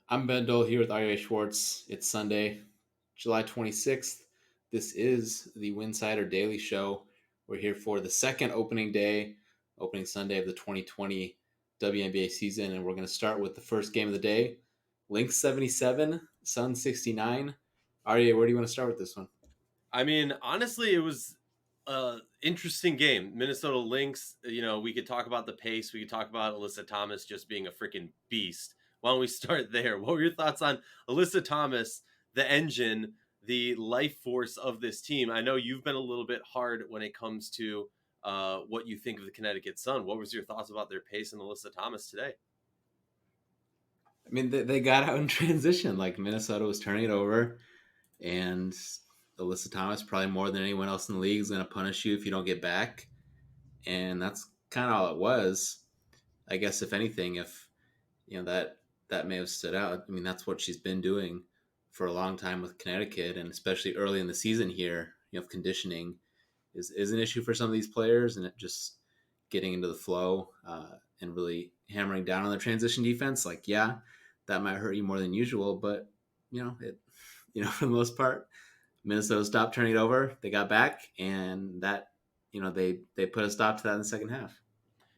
I'm Ben Dole here with Aryeh Schwartz. It's Sunday, July 26th. This is the Winsidr Daily Show. We're here for the second opening Sunday of the 2020 WNBA season, and we're going to start with the first game of the day. Lynx 77, Sun 69. Aryeh, where do you want to start with this one? I mean, honestly, it was a interesting game. Minnesota Lynx, we could talk about the pace. We could talk about Alyssa Thomas just being a freaking beast. Why don't we start there? What were your thoughts on Alyssa Thomas, the engine, the life force of this team? I know you've been a little bit hard when it comes to what you think of the Connecticut Sun. What was your thoughts about their pace and Alyssa Thomas today? I mean, they got out in transition. Like Minnesota was turning it over, and Alyssa Thomas, probably more than anyone else in the league, is going to punish you if you don't get back. And that's kind of all it was. I guess if anything, if that may have stood out. I mean, that's what she's been doing for a long time with Connecticut, and especially early in the season here. If conditioning is an issue for some of these players, and it just getting into the flow and really hammering down on the transition defense, like that might hurt you more than usual. But it, for the most part, Minnesota stopped turning it over. They got back, and that they put a stop to that in the second half.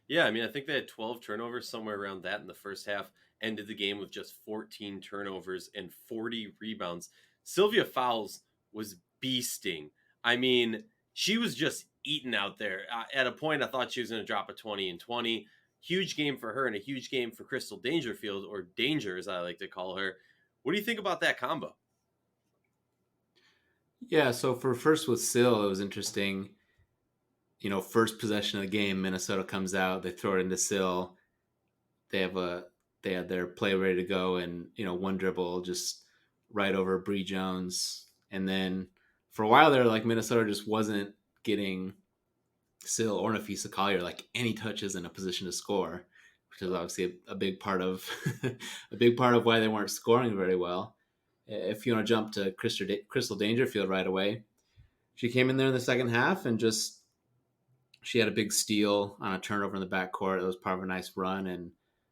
Yeah, I mean, I think they had 12 turnovers, somewhere around that in the first half. Ended the game with just 14 turnovers and 40 rebounds. Sylvia Fowles was beasting. I mean, she was just eating out there. At a point, I thought she was going to drop a 20 and 20. Huge game for her and a huge game for Crystal Dangerfield, or Danger as I like to call her. What do you think about that combo? Yeah, so for first with Sill, it was interesting. First possession of the game, Minnesota comes out, they throw it into Sill. They have they had their play ready to go, and one dribble just right over Bree Jones, and then for a while there, like Minnesota just wasn't getting Sill or Nafisa Collier like any touches in a position to score, which is obviously a big part of a big part of why they weren't scoring very well. If you want to jump to Crystal Dangerfield right away, she came in there in the second half and just she had a big steal on a turnover in the backcourt. It was part of a nice run, and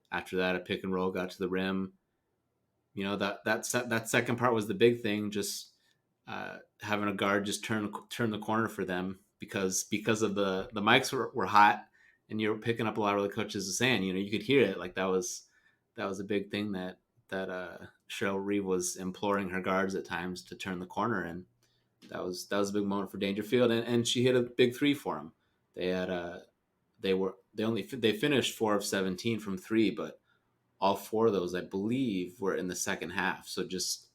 after that, a pick and roll got to the rim. That second part was the big thing. Just having a guard just turn the corner for them because of the mics were hot, and you were picking up a lot of the coaches saying. You could hear it. Like that was a big thing that Cheryl Reeve was imploring her guards at times to turn the corner, and that was a big moment for Dangerfield, and she hit a big three for him. They had they finished 4 of 17 from three, but all four of those I believe were in the second half. So just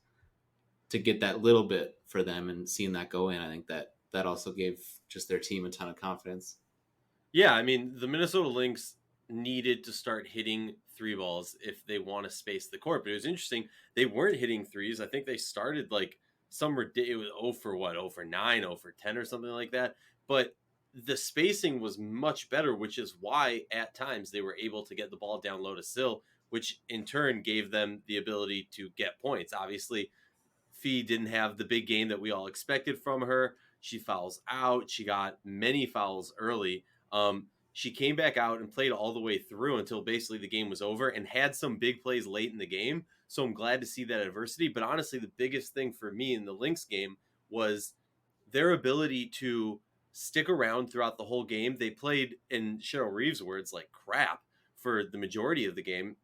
to get that little bit for them and seeing that go in, I think that also gave just their team a ton of confidence. Yeah, I mean, the Minnesota Lynx needed to start hitting three balls if they want to space the court. But it was interesting. They weren't hitting threes. I think they started like it was 0 for what, 0 for 9, 0 for 10 or something like that. But the spacing was much better, which is why at times they were able to get the ball down low to Sill, which in turn gave them the ability to get points. Obviously, Fee didn't have the big game that we all expected from her. She fouls out. She got many fouls early. She came back out and played all the way through until basically the game was over and had some big plays late in the game. So I'm glad to see that adversity. But honestly, the biggest thing for me in the Lynx game was their ability to stick around throughout the whole game. They played, in Cheryl Reeves' words, like crap for the majority of the game,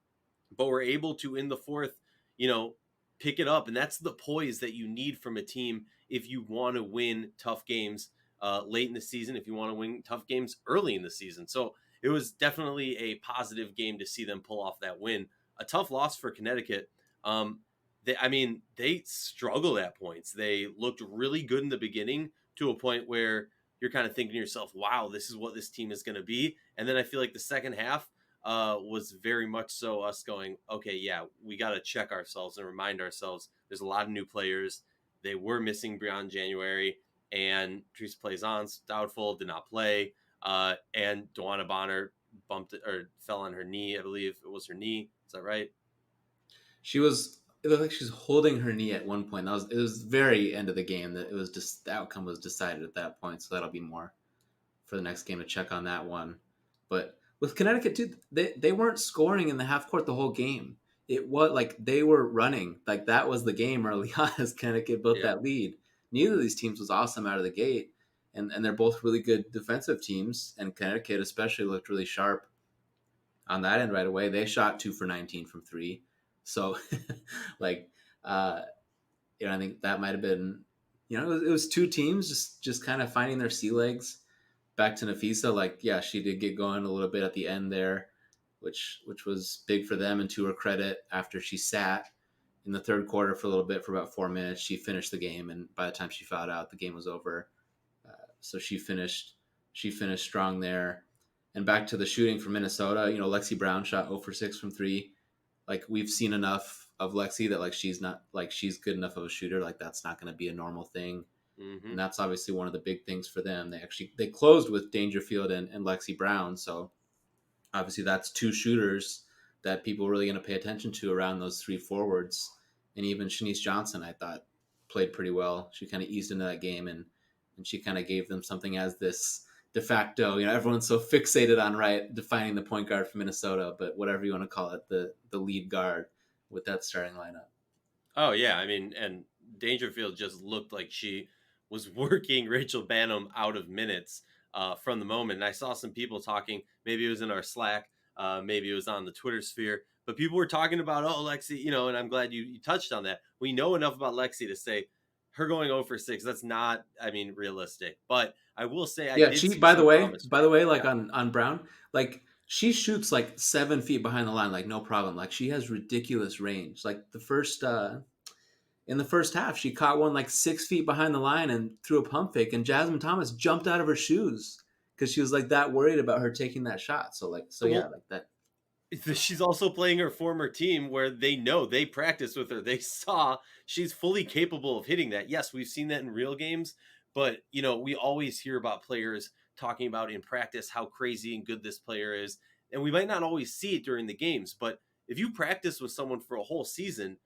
but were able to, in the fourth, you know, pick it up. And that's the poise that you need from a team if you want to win tough games late in the season, if you want to win tough games early in the season. So it was definitely a positive game to see them pull off that win. A tough loss for Connecticut. They struggled at points. They looked really good in the beginning to a point where you're kind of thinking to yourself, wow, this is what this team is going to be. And then I feel like the second half was very much so us going, okay, yeah, we got to check ourselves and remind ourselves there's a lot of new players. They were missing Breon January, and Teresa Plaisance, doubtful, did not play. And Dewana Bonner bumped it, or fell on her knee. I believe it was her knee. Is that right? It looked like she was holding her knee at one point. It was very end of the game that it was just the outcome was decided at that point. So that'll be more for the next game to check on that one. But with Connecticut too, they weren't scoring in the half court the whole game. it was like they were running. Like that was the game early on as Connecticut built Yeah. that lead. Neither of these teams was awesome out of the gate. And they're both really good defensive teams. And Connecticut especially looked really sharp on that end right away. They shot 2 for 19 from three. So like uh I think that might have been it was two teams just kind of finding their sea legs. Back to Nafisa, like yeah, she did get going a little bit at the end there, which was big for them. And to her credit, after she sat in the third quarter for a little bit for about 4 minutes, she finished the game. And by the time she fouled out, the game was over. So she finished strong there. And back to the shooting for Minnesota, Lexi Brown shot 0 for 6 from three. Like we've seen enough of Lexi that like she's good enough of a shooter. Like that's not going to be a normal thing. Mm-hmm. And that's obviously one of the big things for them. They closed with Dangerfield and Lexi Brown, so obviously that's two shooters that people are really going to pay attention to around those three forwards. And even Shanice Johnson, I thought, played pretty well. She kind of eased into that game, and she kind of gave them something as this de facto. Everyone's so fixated on defining the point guard for Minnesota, but whatever you want to call it, the lead guard with that starting lineup. Oh yeah, I mean, and Dangerfield just looked like she was working Rachel Banham out of minutes from the moment. And I saw some people talking. Maybe it was in our Slack, maybe it was on the Twitter sphere, but people were talking about, oh, Lexi, and I'm glad you touched on that. We know enough about Lexi to say her going 0 for 6. That's not, I mean, realistic. But I will say I Yeah, did she see by the some way, promise by from the her. way, like Yeah. on Brown, like she shoots like 7 feet behind the line, like no problem. Like she has ridiculous range. Like in the first half, she caught one like 6 feet behind the line and threw a pump fake, and Jasmine Thomas jumped out of her shoes because she was like that worried about her taking that shot. So yeah, Well, like that. she's also playing her former team where they know they practice with her. They saw she's fully capable of hitting that. Yes, we've seen that in real games, but we always hear about players talking about in practice how crazy and good this player is, and we might not always see it during the games, but if you practice with someone for a whole season,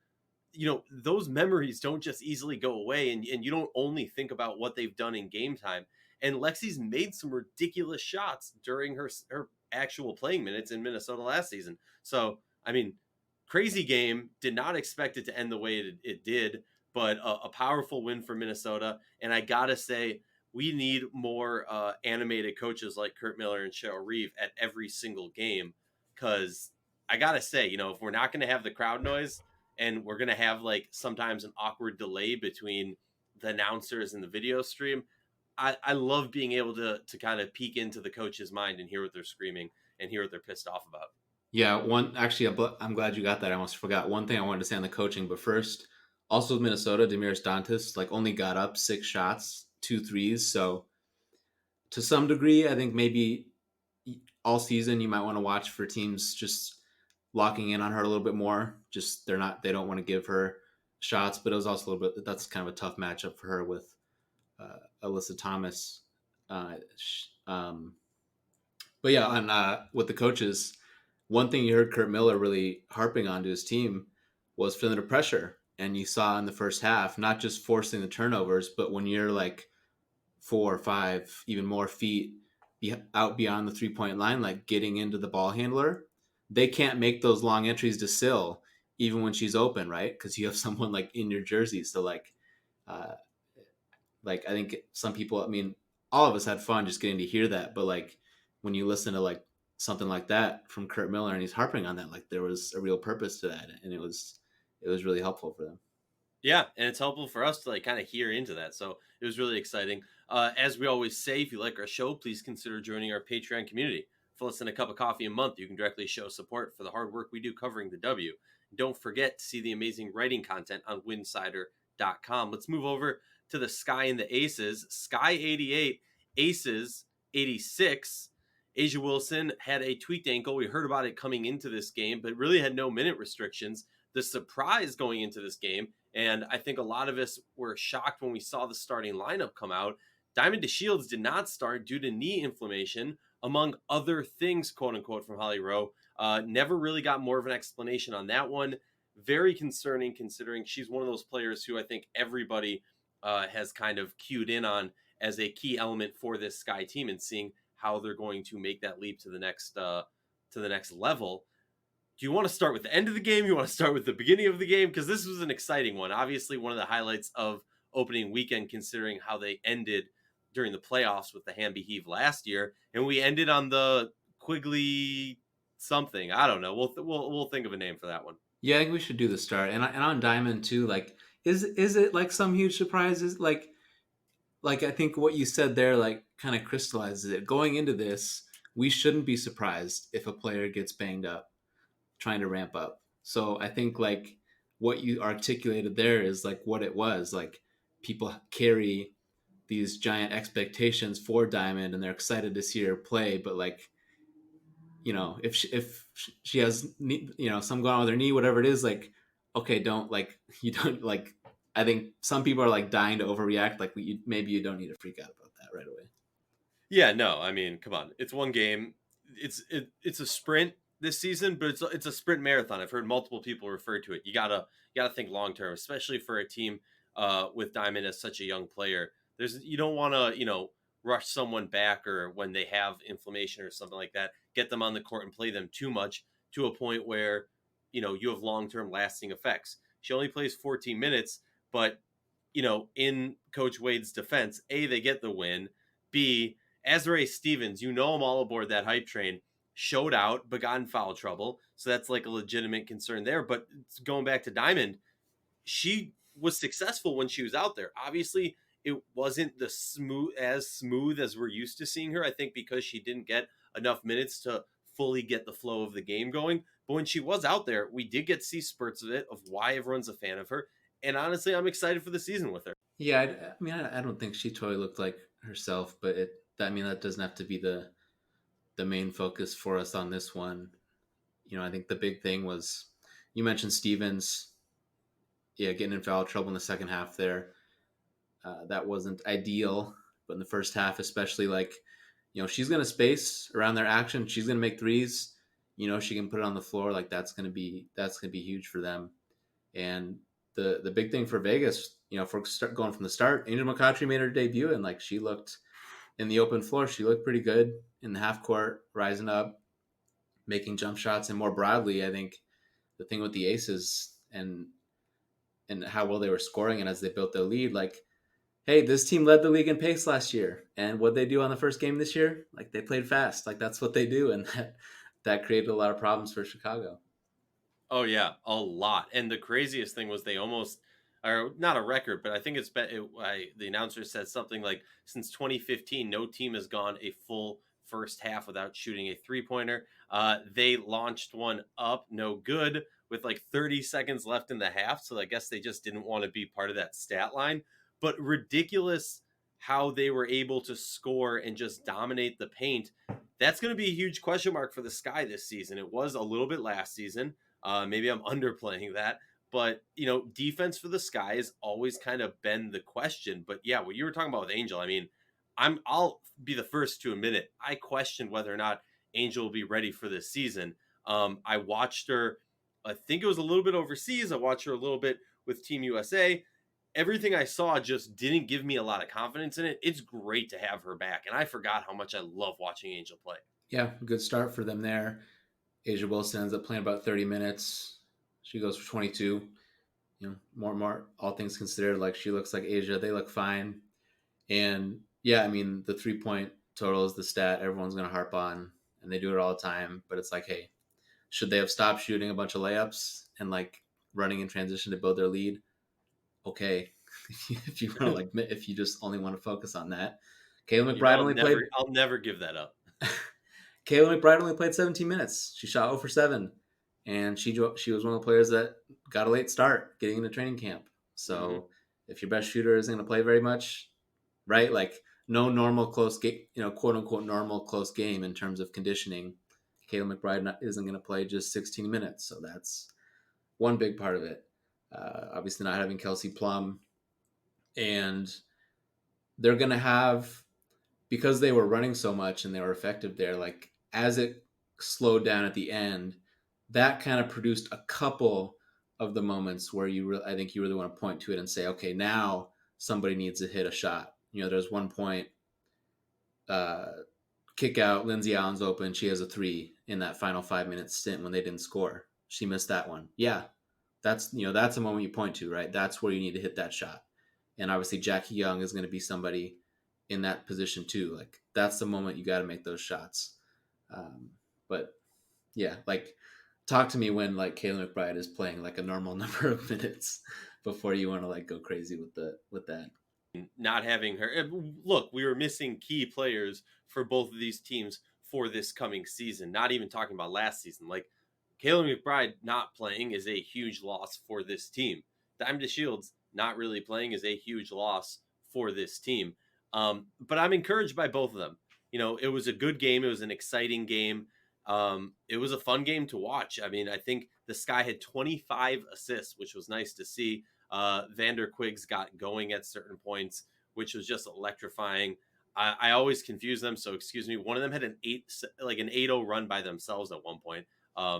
those memories don't just easily go away, and you don't only think about what they've done in game time. And Lexi's made some ridiculous shots during her actual playing minutes in Minnesota last season. So I mean, crazy game. Did not expect it to end the way it did, but a powerful win for Minnesota. And I gotta say, we need more animated coaches like Kurt Miller and Cheryl Reeve at every single game, because I gotta say, if we're not going to have the crowd noise, and we're going to have like sometimes an awkward delay between the announcers and the video stream, I love being able to kind of peek into the coach's mind and hear what they're screaming and hear what they're pissed off about. Yeah, one actually, I'm glad you got that. I almost forgot one thing I wanted to say on the coaching, but first, also with Minnesota, Demiris Dantas like only got up 6 shots, 2 threes. So to some degree, I think maybe all season you might want to watch for teams just locking in on her a little bit more. Just they don't want to give her shots, but it was also a little bit that's kind of a tough matchup for her with Alyssa Thomas. Uh, um, but yeah, on with the coaches, one thing you heard Kurt Miller really harping on to his team was feeling the pressure, and you saw in the first half not just forcing the turnovers, but when you're like 4 or 5, even more feet out beyond the 3 point line, like getting into the ball handler, they can't make those long entries to Sill even when she's open, right? Because you have someone like in your jersey. So uh, like I think some people, I mean, all of us had fun just getting to hear that, but like when you listen to like something like that from Kurt Miller and he's harping on that, like there was a real purpose to that, and it was really helpful for them. Yeah, and it's helpful for us to like kind of hear into that. So it was really exciting. As we always say, if you like our show, please consider joining our Patreon community. For less than a cup of coffee a month, you can directly show support for the hard work we do covering the W. Don't forget to see the amazing writing content on Winsidr.com. Let's move over to the Sky and the Aces. Sky 88, Aces 86. Asia Wilson had a tweaked ankle. We heard about it coming into this game, but really had no minute restrictions. The surprise going into this game, and I think a lot of us were shocked when we saw the starting lineup come out, Diamond DeShields did not start due to knee inflammation, among other things, quote unquote, from Holly Rowe. Never really got more of an explanation on that one. Very concerning, considering she's one of those players who I think everybody has kind of cued in on as a key element for this Sky team, and seeing how they're going to make that leap to the next level. do you want to start with the end of the game? You want to start with the beginning of the game? Because this was an exciting one. Obviously, one of the highlights of opening weekend, considering how they ended during the playoffs with the Hamby Heave last year, and we ended on the Quigley something. I don't know. We'll think of a name for that one. Yeah, I think we should do the start. And on Diamond too, like is it like some huge surprises? Like I think what you said there like kind of crystallizes it. Going into this, we shouldn't be surprised if a player gets banged up trying to ramp up. So I think like what you articulated there is like what it was. Like people carry these giant expectations for Diamond and they're excited to see her play, but like if she has some going on with her knee, whatever it is, like okay, don't like you don't like. I think some people are like dying to overreact. Like maybe you don't need to freak out about that right away. Yeah, no, I mean, come on. It's one game. It's a sprint this season, but it's a sprint marathon. I've heard multiple people refer to it. You gotta think long term, especially for a team with Diamond as such a young player. You don't want to rush someone back, or when they have inflammation or something like that, get them on the court and play them too much to a point where you have long term lasting effects. She only plays 14 minutes, but in Coach Wade's defense, A, they get the win. B, Aryeh Stevens, I'm all aboard that hype train, showed out, but got in foul trouble. So that's like a legitimate concern there. But going back to Diamond, she was successful when she was out there. Obviously, it wasn't as smooth as we're used to seeing her. I think because she didn't get enough minutes to fully get the flow of the game going. But when she was out there, we did get to see spurts of it, of why everyone's a fan of her. And honestly, I'm excited for the season with her. Yeah, I mean, I don't think she totally looked like herself, but I mean, that doesn't have to be the main focus for us on this one. I think the big thing was you mentioned Stevens, yeah, getting in foul trouble in the second half there. That wasn't ideal, but in the first half, especially like, she's going to space around their action. She's going to make threes. She can put it on the floor. Like that's going to be huge for them. And the big thing for Vegas, if we're going from the start, Angel McCoughtry made her debut and like she looked in the open floor. She looked pretty good in the half court, rising up, making jump shots, and more broadly, I think the thing with the Aces and how well they were scoring and as they built their lead, like, hey, this team led the league in pace last year, and what they do on the first game this year, like they played fast, like that's what they do, and that created a lot of problems for Chicago. Oh yeah, a lot. And the craziest thing was they almost, or not a record, but I think the announcer said something like since 2015, no team has gone a full first half without shooting a 3-pointer. They launched one up, no good, with like 30 seconds left in the half. So I guess they just didn't want to be part of that stat line. But ridiculous how they were able to score and just dominate the paint. That's going to be a huge question mark for the Sky this season. It was a little bit last season. Maybe I'm underplaying that, but defense for the Sky has always kind of been the question. But yeah, what you were talking about with Angel, I mean, I'll be the first to admit it. I questioned whether or not Angel will be ready for this season. I watched her. I think it was a little bit overseas. I watched her a little bit with Team USA. Everything I saw just didn't give me a lot of confidence in it. It's great to have her back, and I forgot how much I love watching Angel play. Yeah, good start for them there. Asia Wilson ends up playing about 30 minutes. She goes for 22. More all things considered, like she looks like Asia. They look fine. And yeah, I mean, the 3-point total is the stat everyone's going to harp on, and they do it all the time. But it's like, hey, should they have stopped shooting a bunch of layups and like running in transition to build their lead? Okay, if you want to like, if you just only want to focus on that. Kayla McBride only played. I'll never give that up. Kayla McBride only played 17 minutes. She shot 0 for 7, and she was one of the players that got a late start getting into training camp. So if your best shooter isn't going to play very much, right? Like no normal close game, quote unquote normal close game in terms of conditioning. Kayla McBride isn't going to play just 16 minutes, so that's one big part of it. Obviously, not having Kelsey Plum, and they're going to have, because they were running so much and they were effective there. Like as it slowed down at the end, that kind of produced a couple of the moments where I think you really want to point to it and say, okay, now somebody needs to hit a shot. There's one point, kick out, Lindsey Allen's open. She has a 3 in that final 5-minute stint when they didn't score. she missed that one. Yeah, that's a moment you point to, right? That's where you need to hit that shot. And obviously Jackie Young is going to be somebody in that position too. Like that's the moment you got to make those shots. But yeah, like talk to me when like Kayla McBride is playing like a normal number of minutes before you want to like go crazy with that. Not having her. Look, we were missing key players for both of these teams for this coming season. Not even talking about last season. Like Kayla McBride not playing is a huge loss for this team. Diamond Shields not really playing is a huge loss for this team. But I'm encouraged by both of them. It was a good game. It was an exciting game. It was a fun game to watch. I mean, I think the Sky had 25 assists, which was nice to see. Vander Quigs got going at certain points, which was just electrifying. I always confuse them, so excuse me. One of them had an 8-0 run by themselves at one point. I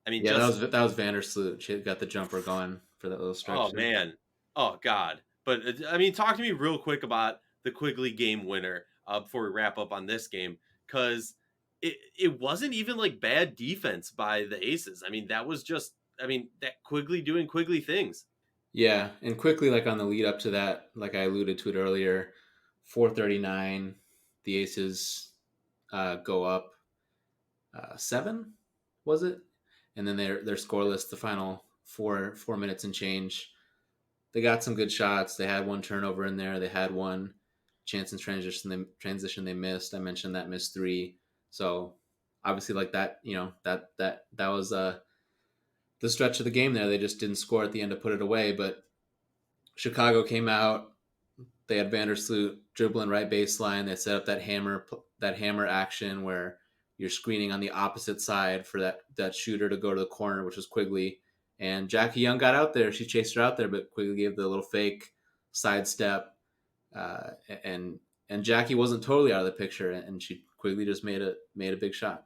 mean, Yeah, just that was Vandersloot. She got the jumper going for that little oh stretch there. man, oh god. But I mean, talk to me real quick about the Quigley game winner before we wrap up on this game, because it wasn't even like bad defense by the Aces. I mean, that was just that Quigley doing Quigley things. Yeah, and quickly, like on the lead up to that, like I alluded to it earlier, 4:39, the Aces go up 7, was it? And then they're scoreless the final 4 minutes and change. They got some good shots. They had one turnover in there. They had one chance in transition they missed. I mentioned that missed 3. So obviously, like that, that was the stretch of the game there. They just didn't score at the end to put it away, but Chicago came out. They had Vandersloot dribbling right baseline. They set up that hammer action where you're screening on the opposite side for that shooter to go to the corner, which was Quigley. And Jackie Young got out there. She chased her out there, but Quigley gave the little fake sidestep, uh, and and Jackie wasn't totally out of the picture, and she Quigley just made a big shot.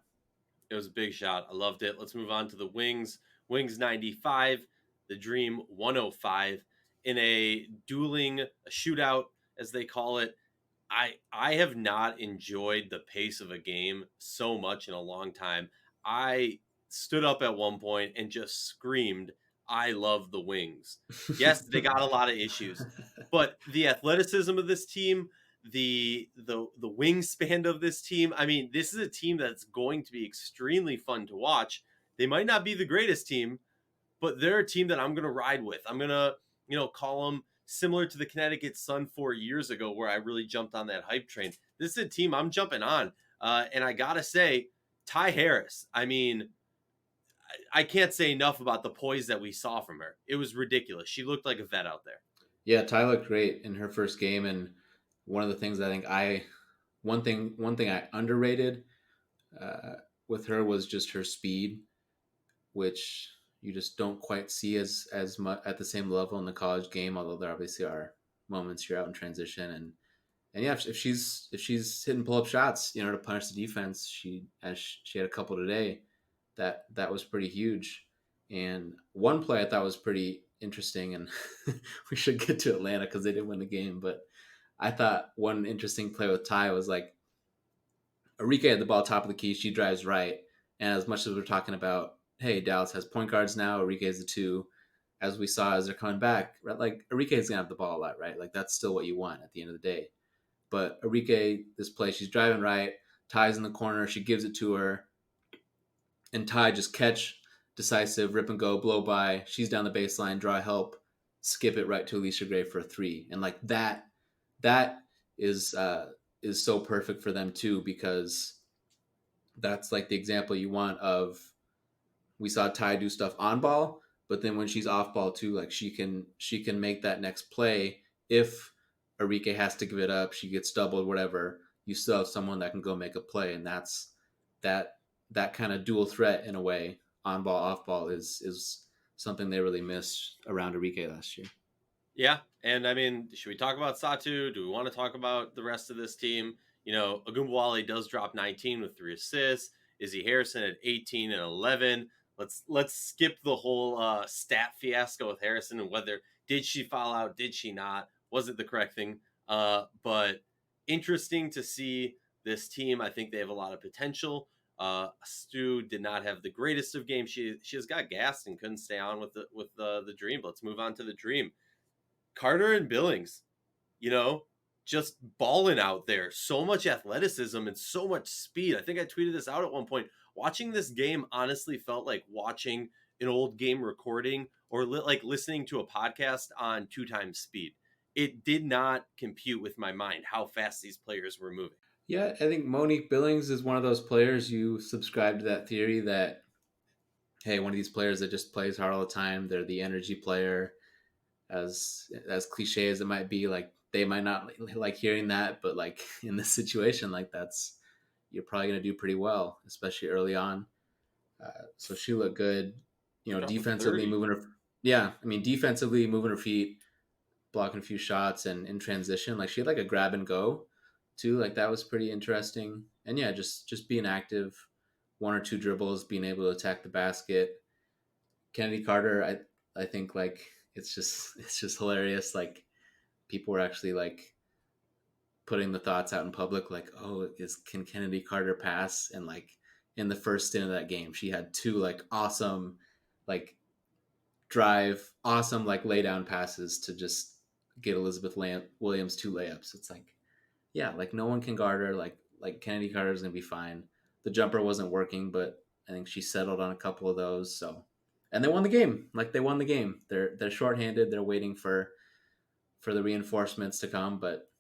It was a big shot. I loved it. Let's move on to the Wings. Wings 95, the Dream 105 in a dueling a shootout, as they call it. I have not enjoyed the pace of a game so much in a long time. I stood up at one point and just screamed, "I love the Wings." Yes, they got a lot of issues, but the athleticism of this team, the wingspan of this team. I mean, this is a team that's going to be extremely fun to watch. They might not be the greatest team, but they're a team that I'm going to ride with. I'm going to, call them similar to the Connecticut Sun 4 years ago, where I really jumped on that hype train. This is a team I'm jumping on. And I got to say, Ty Harris, I mean, I can't say enough about the poise that we saw from her. It was ridiculous. She looked like a vet out there. Yeah, Ty looked great in her first game, and one of the things I think one thing I underrated uh, with her was just her speed, which you just don't quite see as much at the same level in the college game. Although there obviously are moments you're out in transition, and yeah, if she's hitting pull up shots, to punish the defense, she had a couple today, that was pretty huge. And one play I thought was pretty interesting, and we should get to Atlanta because they didn't win the game, but I thought one interesting play with Ty was like Aryeh had the ball top of the key. She drives right. And as much as we're talking about, hey, Dallas has point guards now, Aryeh is the 2. As we saw as they're coming back, right? Like Aryeh is gonna have the ball a lot, right? Like that's still what you want at the end of the day. But Aryeh, this play, she's driving right, Ty's in the corner, she gives it to her, and Ty just catch, decisive, rip and go, blow by. She's down the baseline, draw help, skip it right to Alicia Gray for a 3, and like that is so perfect for them too, because that's like the example you want of, we saw Ty do stuff on ball, but then when she's off ball too, like she can make that next play. If Aryeh has to give it up, she gets doubled, whatever, you still have someone that can go make a play, and that that kind of dual threat in a way, on ball, off ball, is something they really missed around Aryeh last year. Yeah, and I mean, should we talk about Satu? Do we want to talk about the rest of this team? Agumbawale does drop 19 with 3 assists. Izzy Harrison at 18 and 11. Let's skip the whole stat fiasco with Harrison and whether did she foul out, did she not, was it the correct thing? But interesting to see this team. I think they have a lot of potential. Stu did not have the greatest of games. She has got gassed and couldn't stay on with the dream. But let's move on to the dream. Carter and Billings, you know, just balling out there. So much athleticism and so much speed. I think I tweeted this out at one point. Watching this game honestly felt like watching an old game recording or like listening to a podcast on 2 times speed. It did not compute with my mind how fast these players were moving. Yeah, I think Monique Billings is one of those players. You subscribe to that theory that, hey, one of these players that just plays hard all the time, they're the energy player. As cliche as it might be, like they might not like hearing that, but like in this situation, like that's, you're probably going to do pretty well, especially early on. So she looked good, Dropping defensively 30. moving her. Yeah, I mean, defensively moving her feet, blocking a few shots, and in transition, like she had like a grab and go too. Like that was pretty interesting. And yeah, just being active, 1 or 2 dribbles, being able to attack the basket. Kennedy Carter, I think like it's just hilarious. Like people were actually like putting the thoughts out in public, like, oh, can Kennedy Carter pass? And like in the first stint of that game, she had 2 like awesome, like awesome like lay down passes to just get Elizabeth Williams 2 layups. It's like, yeah, like no one can guard her. Like Kennedy Carter is gonna be fine. The jumper wasn't working, but I think she settled on a couple of those. So, and they won the game. Like they won the game. They're shorthanded. They're waiting for the reinforcements to come, but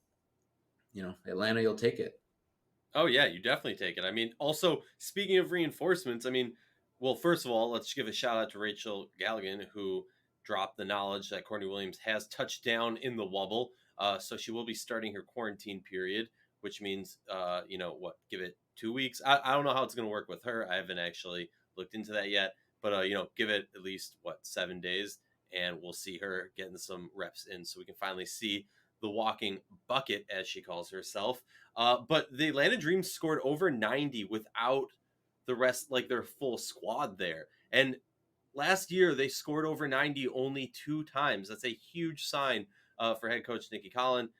Atlanta, you'll take it. Oh yeah, you definitely take it. I mean, also speaking of reinforcements, I mean, well, first of all, let's give a shout out to Rachel Galligan who dropped the knowledge that Courtney Williams has touched down in the wobble. So she will be starting her quarantine period, which means, what, give it 2 weeks. I don't know how it's going to work with her. I haven't actually looked into that yet, but give it at least 7 days, and we'll see her getting some reps in, so we can finally see the walking bucket, as she calls herself. But the Atlanta Dream scored over 90 without the rest, like their full squad there. And last year they scored over 90 only 2 times. That's a huge sign for head coach Nikki Collin.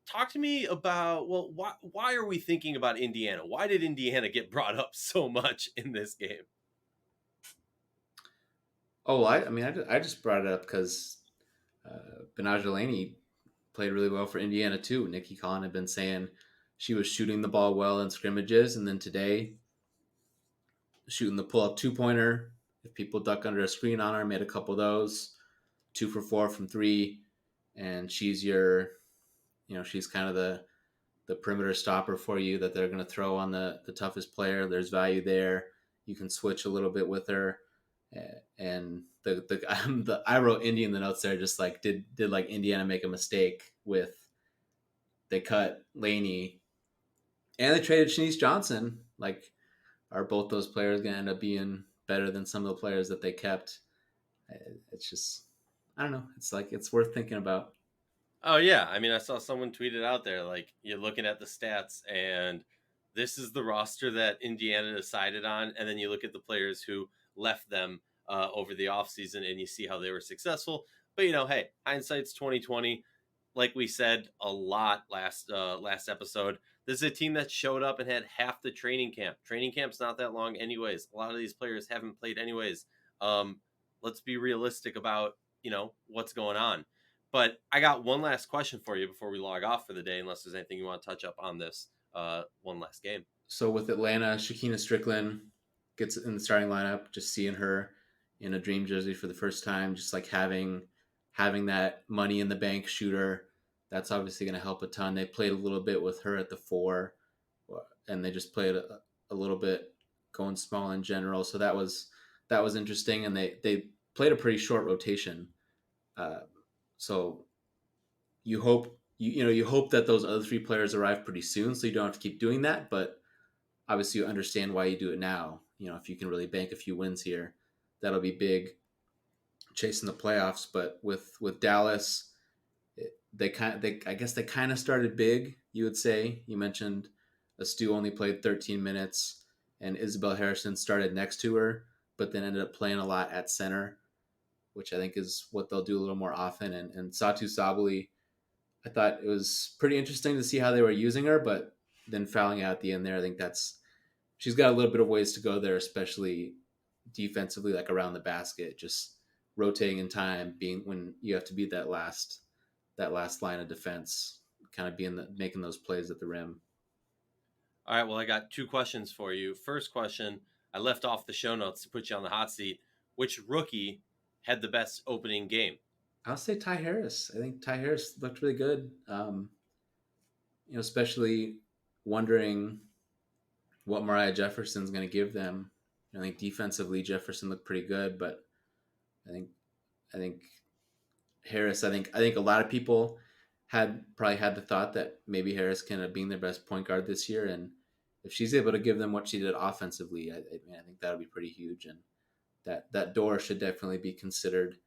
Talk to me about, well, why are we thinking about Indiana? Why did Indiana get brought up so much in this game? Oh, I mean, I just brought it up because Benaj Delaney played really well for Indiana too. Nikki Collin had been saying she was shooting the ball well in scrimmages, and then today shooting the pull-up 2-pointer. If people duck under a screen on her, made a couple of those, 2 for 4 from 3, and she's kind of the perimeter stopper for you that they're going to throw on the toughest player. There's value there. You can switch a little bit with her, and I wrote Indy in the notes there, just like did like Indiana make a mistake with, they cut Laney and they traded Shanice Johnson. Like, are both those players going to end up being better than some of the players that they kept? It's just, I don't know. It's like, it's worth thinking about. Oh yeah, I mean, I saw someone tweet it out there. Like, you're looking at the stats, and this is the roster that Indiana decided on, and then you look at the players who left them over the offseason, and you see how they were successful. But hey, hindsight's 2020. Like we said a lot last episode, this is a team that showed up and had half the training camp. Training camp's not that long, anyways. A lot of these players haven't played, anyways. Let's be realistic about what's going on. But I got one last question for you before we log off for the day, unless there's anything you want to touch up on this one last game. So with Atlanta, Shakina Strickland gets in the starting lineup. Just seeing her in a dream jersey for the first time, just like having that money in the bank shooter, that's obviously going to help a ton. They played a little bit with her at the 4, and they just played a little bit going small in general. So that was interesting, and they played a pretty short rotation. So you hope you hope that those other 3 players arrive pretty soon, so you don't have to keep doing that. But obviously, you understand why you do it now. If you can really bank a few wins here, that'll be big, chasing the playoffs. But with Dallas, they I guess they kind of started big. You would say, you mentioned Stu only played 13 minutes, and Isabel Harrison started next to her, but then ended up playing a lot at center, which I think is what they'll do a little more often. And Satu Sabali, I thought it was pretty interesting to see how they were using her, but then fouling out at the end there, I think that's she's got a little bit of ways to go there, especially defensively, like around the basket, just rotating in time, being when you have to be that last line of defense, kind of making those plays at the rim. All right, well, I got two questions for you. First question, I left off the show notes to put you on the hot seat. Which rookie had the best opening game? I'll say Ty Harris. I think Ty Harris looked really good. Especially wondering what Mariah Jefferson's going to give them. I think defensively Jefferson looked pretty good, but I think I think Harris. I think a lot of people had the thought that maybe Harris can end up being their best point guard this year, and if she's able to give them what she did offensively, I think that would be pretty huge, and that door should definitely be considered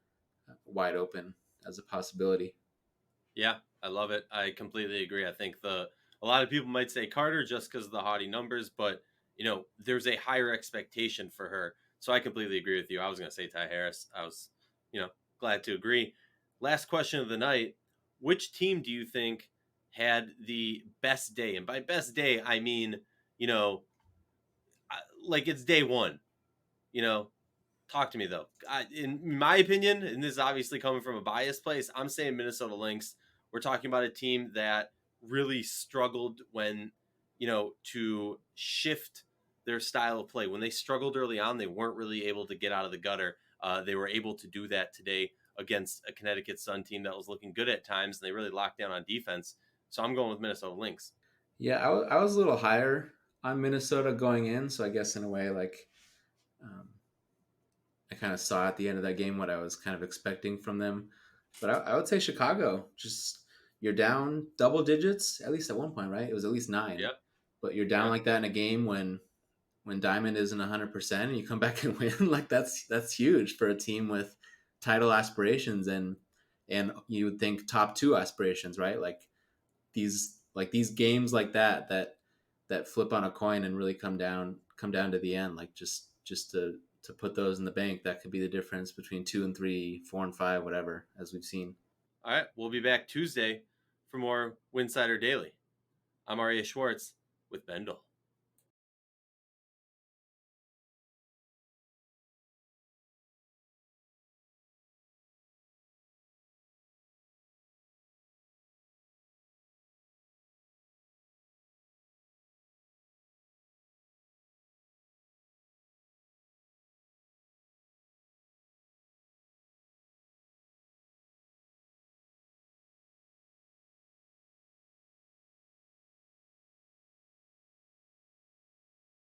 wide open as a possibility. Yeah, I love it. I completely agree. I think a lot of people might say Carter just because of the haughty numbers, but there's a higher expectation for her. So I completely agree with you. I was going to say Ty Harris. I was, you know, glad to agree. Last question of the night: which team do you think had the best day? And by best day, I mean, you know, like it's day one. You know, Talk to me though. In my opinion, and this is obviously coming from a biased place, I'm saying Minnesota Lynx. We're talking about a team that really struggled when, to shift their style of play. When they struggled early on, they weren't really able to get out of the gutter. They were able to do that today against a Connecticut Sun team that was looking good at times, and they really locked down on defense. So I'm going with Minnesota Lynx. Yeah, I was a little higher on Minnesota going in, so I guess in a way, like, um, I kind of saw at the end of that game what I was kind of expecting from them. But I would say Chicago. Just you're down double digits at least at one point, right? It was at least nine, Yep. but you're down Yeah. like that in a game when Diamond isn't 100% and you come back and win. Like that's huge for a team with title aspirations and you would think top two aspirations, right? Like these games like that flip on a coin and really come down to the end, like just to put those in the bank, that could be the difference between 2 and 3, 4 and 5, whatever, as we've seen. All right. We'll be back Tuesday for more Winsidr Daily. I'm Aryeh Schwartz with Bendel.